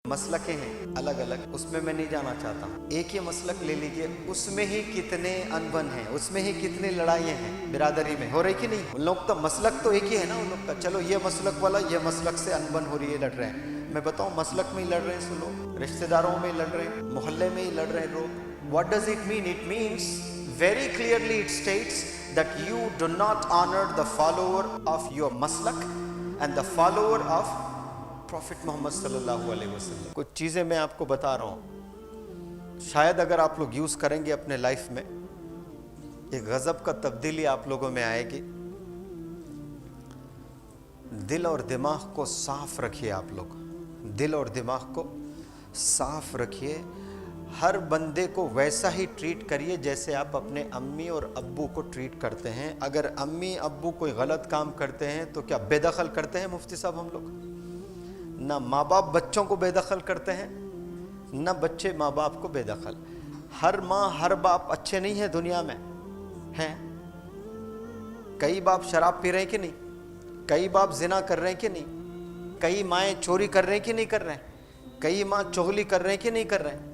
मसलकें हैं अलग अलग, उसमें मैं नहीं जाना चाहता हूँ। एक ही मसलक ले लीजिए, उसमें ही कितने अनबन हैं, उसमें ही कितनी लड़ाइयाँ हैं बिरादरी में, हो रही कि नहीं? उन लोग तो मसलक तो एक ही है ना उन लोग का। चलो ये मसलक वाला ये मसलक से अनबन हो रही है, लड़ रहे हैं। मैं बताऊँ मसलक में ही लड़ रहे हैं सो लोग, रिश्तेदारों में लड़ रहे हैं, मोहल्ले में ही लड़ रहे हैं लोग। What does it mean? It means very clearly it states that you do not honor the follower of your maslak and the follower of prophet Muhammad सल्लल्लाहु अलैहि वसल्लम। कुछ चीज़ें मैं आपको बता रहा हूँ, शायद अगर आप लोग यूज़ करेंगे अपने लाइफ में, एक गज़ब का तब्दीली आप लोगों में आएगी। दिल और दिमाग को साफ रखिए आप लोग, दिल और दिमाग को साफ रखिए। हर बंदे को वैसा ही ट्रीट करिए जैसे आप अपने अम्मी और अब्बू को ट्रीट करते हैं। अगर अम्मी अब्बू कोई गलत काम करते हैं तो क्या बेदखल करते हैं मुफ्ती साहब हम लोग? ना माँ बाप बच्चों को बेदखल करते हैं, ना बच्चे माँ बाप को बेदखल। हर माँ हर बाप अच्छे नहीं है दुनिया में, हैं? कई बाप शराब पी रहे हैं कि नहीं? कई बाप जिना कर रहे हैं कि नहीं? कई माएँ चोरी कर रहे हैं कि नहीं कर रहे हैं? कई माँ चुगली कर रहे हैं कि नहीं कर रहे हैं?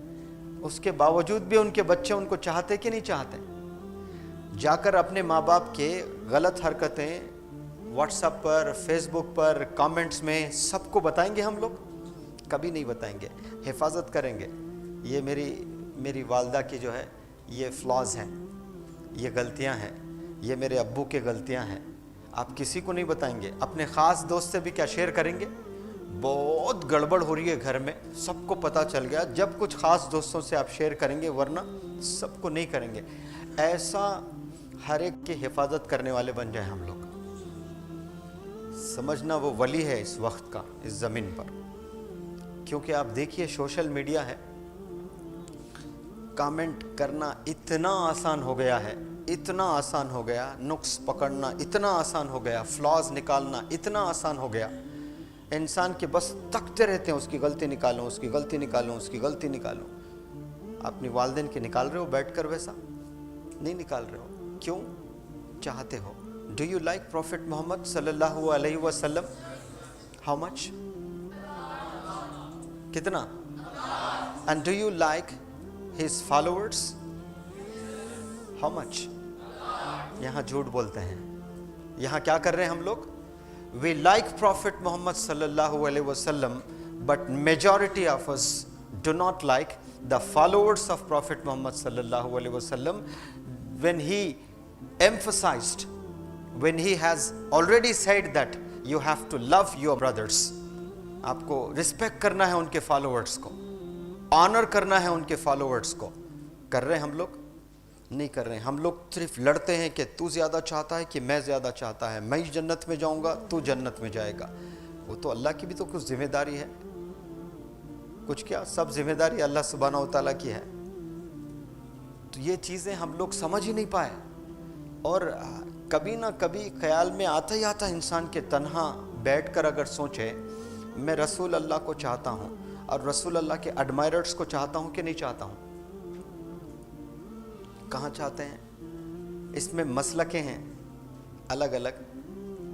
उसके बावजूद भी उनके बच्चे उनको चाहते कि नहीं चाहते? जाकर अपने माँ बाप के गलत हरकतें व्हाट्सएप पर, फेसबुक पर, कमेंट्स में सबको बताएंगे हम लोग? कभी नहीं बताएंगे, हिफाजत करेंगे। ये मेरी वालदा की जो है ये फ्लॉज हैं, ये गलतियां हैं, ये मेरे अब्बू के गलतियां हैं। आप किसी को नहीं बताएंगे, अपने ख़ास दोस्त से भी क्या शेयर करेंगे? बहुत गड़बड़ हो रही है घर में, सबको पता चल गया जब कुछ ख़ास दोस्तों से आप शेयर करेंगे, वरना सबको नहीं करेंगे। ऐसा हर एक की हिफाजत करने वाले बन जाए हम लोग। समझना वो वली है इस वक्त का इस ज़मीन पर। क्योंकि आप देखिए सोशल मीडिया है, कमेंट करना इतना आसान हो गया है, इतना आसान हो गया, नुक्स पकड़ना इतना आसान हो गया, फ्लॉज निकालना इतना आसान हो गया। इंसान के बस तकते रहते हैं उसकी गलती निकालो, उसकी गलती निकालो, उसकी गलती निकालो। अपनी वालिदैन की निकाल रहे हो बैठकर? वैसा नहीं निकाल रहे हो। क्यों? चाहते हो। Do you like Prophet Muhammad sallallahu alaihi wasallam? How much? कितना? And do you like his followers? How much? यहाँ झूठ बोलते हैं। यहाँ क्या कर रहे हैं हम लोग? We like Prophet Muhammad sallallahu alaihi wasallam, but majority of us do not like the followers of Prophet Muhammad sallallahu alaihi wasallam when he emphasized, when he has already said that you have to love your brothers. आपको respect करना है उनके followers को, honour करना है उनके followers को। कर रहे हैं हम लोग? नहीं कर रहे हैं। हम लोग सिर्फ लड़ते हैं कि तू ज़्यादा चाहता है कि मैं ज़्यादा चाहता है, मैं जन्नत में जाऊंगा तू जन्नत में जाएगा। वो तो अल्लाह की भी तो कुछ जिम्मेदारी है, कुछ क्या सब जिम्मेदारी अल्लाह सुब्हानहू व तआला की है। तो ये चीज़ें हम लोग समझ ही नहीं पाए, और कभी ना कभी ख्याल में आता ही आता इंसान के तन्हा बैठकर अगर सोचे मैं रसूल अल्लाह को चाहता हूँ और रसूल अल्लाह के एडमायरर्स को चाहता हूँ कि नहीं चाहता हूँ? कहाँ चाहते हैं? इसमें मसलकें हैं अलग अलग,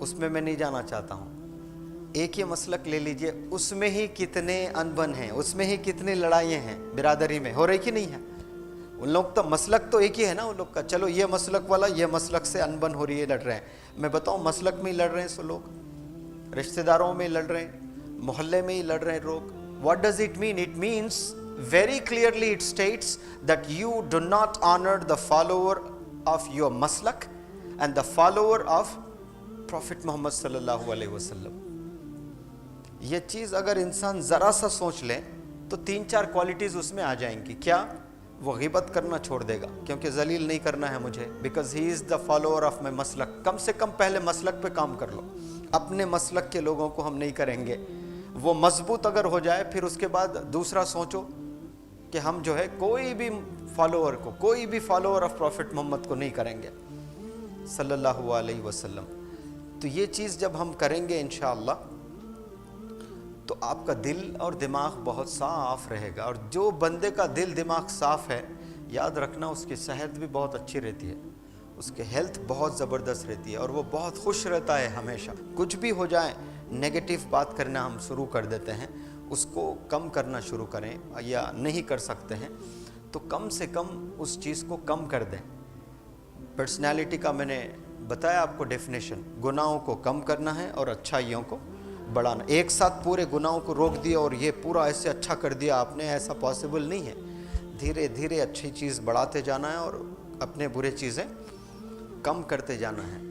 उसमें मैं नहीं जाना चाहता हूँ। एक ही मसलक ले लीजिए, उसमें ही कितने अनबन हैं, उसमें ही कितनी लड़ाइयाँ हैं बिरादरी में, हो रही कि नहीं है? उन लोग तो मसलक तो एक ही है ना उन लोग का। चलो ये मसलक वाला ये मसलक से अनबन हो रही है, लड़ रहे हैं। मैं बताऊँ मसलक में ही लड़ रहे हैं सो लोग, रिश्तेदारों में लड़ रहे हैं, मोहल्ले में ही लड़ रहे हैं लोग। What does it mean? It means very clearly it states that you do not honor the follower of your maslak and the follower of Prophet Muhammad sallallahu alaihi wasallam. ये चीज़ अगर इंसान ज़रा सा सोच ले तो 3-4 क्वालिटीज़ उसमें आ जाएंगी। क्या? वो ग़ीबत करना छोड़ देगा, क्योंकि जलील नहीं करना है मुझे, because he is the follower of my मसलक। कम से कम पहले मसलक पे काम कर लो। अपने मसलक के लोगों को हम नहीं करेंगे। वो मजबूत अगर हो जाए फिर उसके बाद दूसरा सोचो कि हम जो है कोई भी फॉलोअर ऑफ प्रॉफिट मोहम्मद को नहीं करेंगे सल्लल्लाहु अलैहि वसल्लम। तो ये चीज़ जब हम करेंगे इंशाअल्लाह तो आपका दिल और दिमाग बहुत साफ़ रहेगा। और जो बंदे का दिल दिमाग साफ़ है, याद रखना उसकी सेहत भी बहुत अच्छी रहती है, उसकी हेल्थ बहुत ज़बरदस्त रहती है और वो बहुत खुश रहता है हमेशा। कुछ भी हो जाए नेगेटिव बात करना हम शुरू कर देते हैं, اس کو کم کرنا شروع کریں یا نہیں کر سکتے ہیں تو کم سے کم اس چیز کو کم کر دیں. پرسنالٹی کا میں نے بتایا آپ کو ڈیفینیشن. گناہوں کو کم کرنا ہے اور اچھائیوں کو بڑھانا. ایک ساتھ پورے گناہوں کو روک دیا اور یہ پورا ایسے اچھا کر دیا آپ نے, ایسا پاسبل نہیں ہے. دھیرے دھیرے اچھی چیز بڑھاتے جانا ہے اور اپنے برے چیزیں کم کرتے جانا ہے.